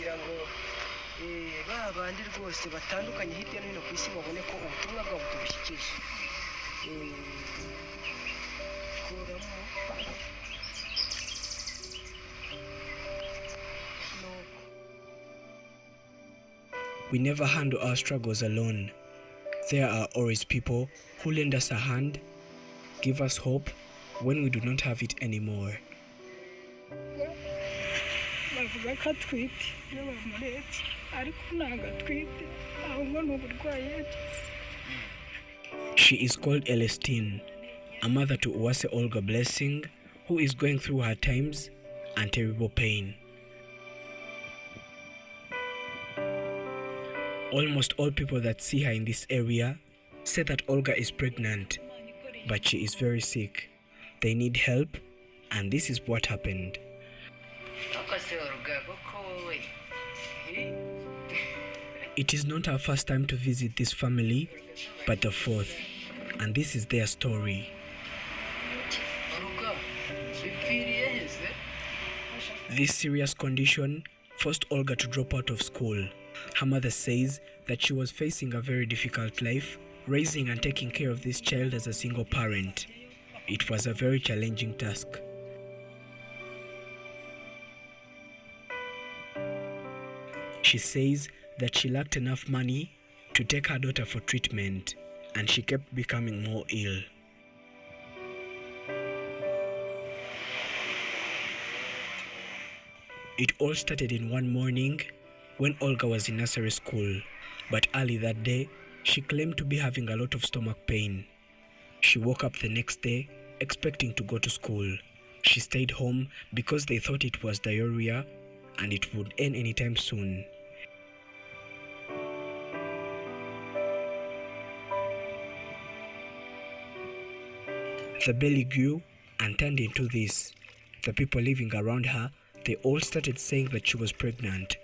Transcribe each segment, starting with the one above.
kugira ngo ba bandi rwose batandukanye hirya no hino ku isi babone ko ubutumwa bwabo tubushyikije. Kuramo We never handle our struggles alone. There are always people who lend us a hand, give us hope when we do not have it anymore. She is called Elestine, a mother to Uwase Olga Blessing, who is going through hard times and terrible pain. Almost all people that see her in this area say that Olga is pregnant, but she is very sick. They need help, and this is what happened. It is not our first time to visit this family, but the fourth, and this is their story. This serious condition forced Olga to drop out of school. Her mother says that she was facing a very difficult life, raising and taking care of this child as a single parent. It was a very challenging task. She says that she lacked enough money to take her daughter for treatment, and she kept becoming more ill. It all started in one morning when Olga was in nursery school, but early that day, she claimed to be having a lot of stomach pain. She woke up the next day expecting to go to school. She stayed home because they thought it was diarrhea and it would end anytime soon. The belly grew and turned into this. The people living around her, they all started saying that she was pregnant.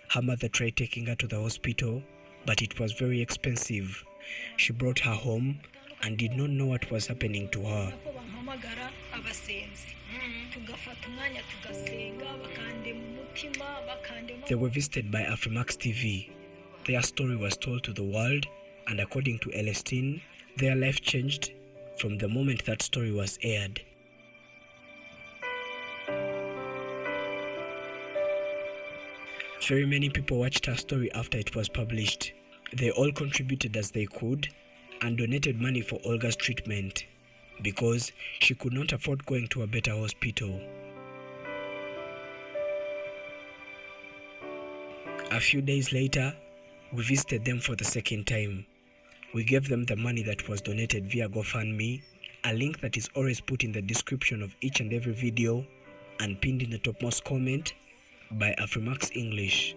Her mother tried taking her to the hospital, but it was very expensive. She brought her home and did not know what was happening to her. They were visited by Afrimax TV. Their story was told to the world, and according to Elestine, their life changed from the moment that story was aired. Very many people watched her story after it was published. They all contributed as they could and donated money for Olga's treatment because she could not afford going to a better hospital. A few days later, we visited them for the second time. We gave them the money that was donated via GoFundMe, a link that is always put in the description of each and every video and pinned in the topmost comment by Afrimax English.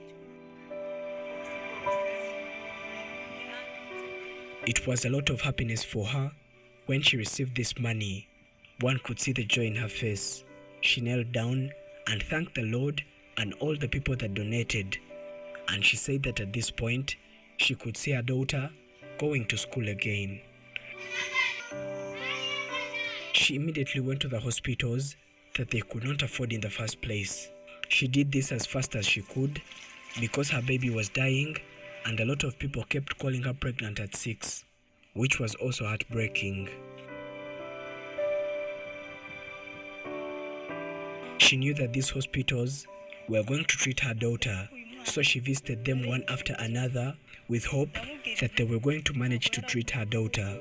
It was a lot of happiness for her when she received this money. One could see the joy in her face. She knelt down and thanked the Lord and all the people that donated. And she said that at this point, she could see her daughter going to school again. She immediately went to the hospitals that they could not afford in the first place. She did this as fast as she could because her baby was dying and a lot of people kept calling her pregnant at 6, which was also heartbreaking. She knew that these hospitals were going to treat her daughter, so she visited them one after another with hope that they were going to manage to treat her daughter.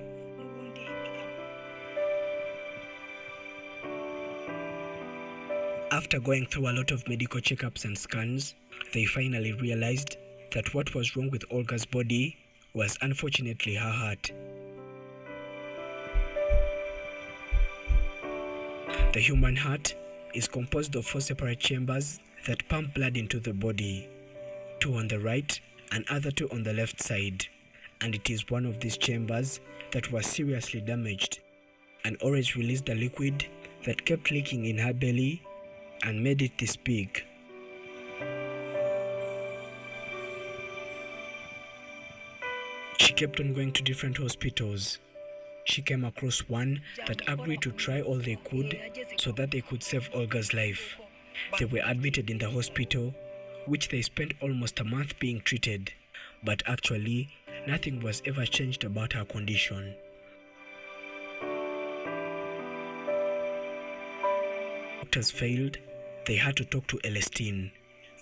After going through a lot of medical checkups and scans, they finally realized that what was wrong with Olga's body was unfortunately her heart. The human heart is composed of 4 separate chambers that pump blood into the body, 2 on the right and other 2 on the left side, and it is one of these chambers that was seriously damaged and always released a liquid that kept leaking in her belly and made it this big. She kept on going to different hospitals. She came across one that agreed to try all they could so that they could save Olga's life. They were admitted in the hospital which they spent almost a month being treated, but actually, nothing was ever changed about her condition. Doctors failed. They had to talk to Celestine.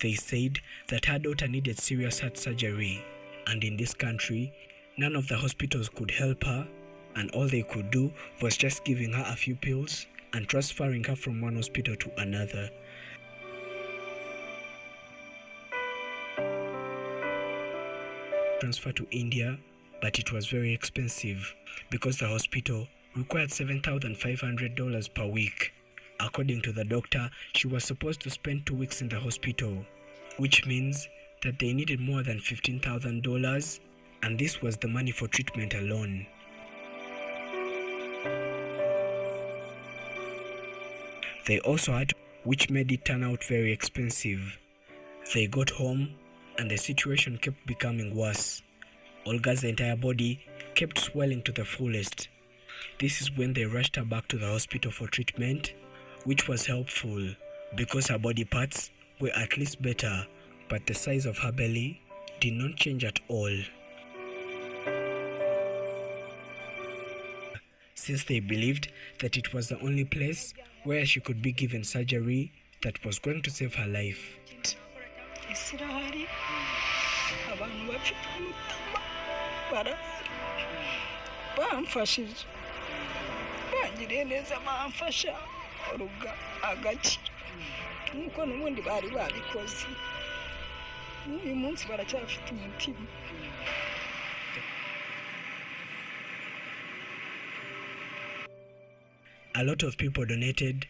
They said that her daughter needed serious heart surgery, and in this country, none of the hospitals could help her, and all they could do was just giving her a few pills and transferring her from one hospital to another. Transfer to India, but it was very expensive because the hospital required $7,500 per week. According to the doctor, she was supposed to spend 2 weeks in the hospital, which means that they needed more than $15,000, and this was the money for treatment alone. They also had, which made it turn out very expensive. They got home and the situation kept becoming worse. Olga's entire body kept swelling to the fullest. This is when they rushed her back to the hospital for treatment, which was helpful because her body parts were at least better, but the size of her belly did not change at all. Since they believed that it was the only place where she could be given surgery that was going to save her life. Isirahari abantu bafite umutima barahari bamfashije bangiriye neza bamfasha oruga agaki nuko n'ubundi bari babikoze uyu munsi baracyafite umutima. A lot of people donated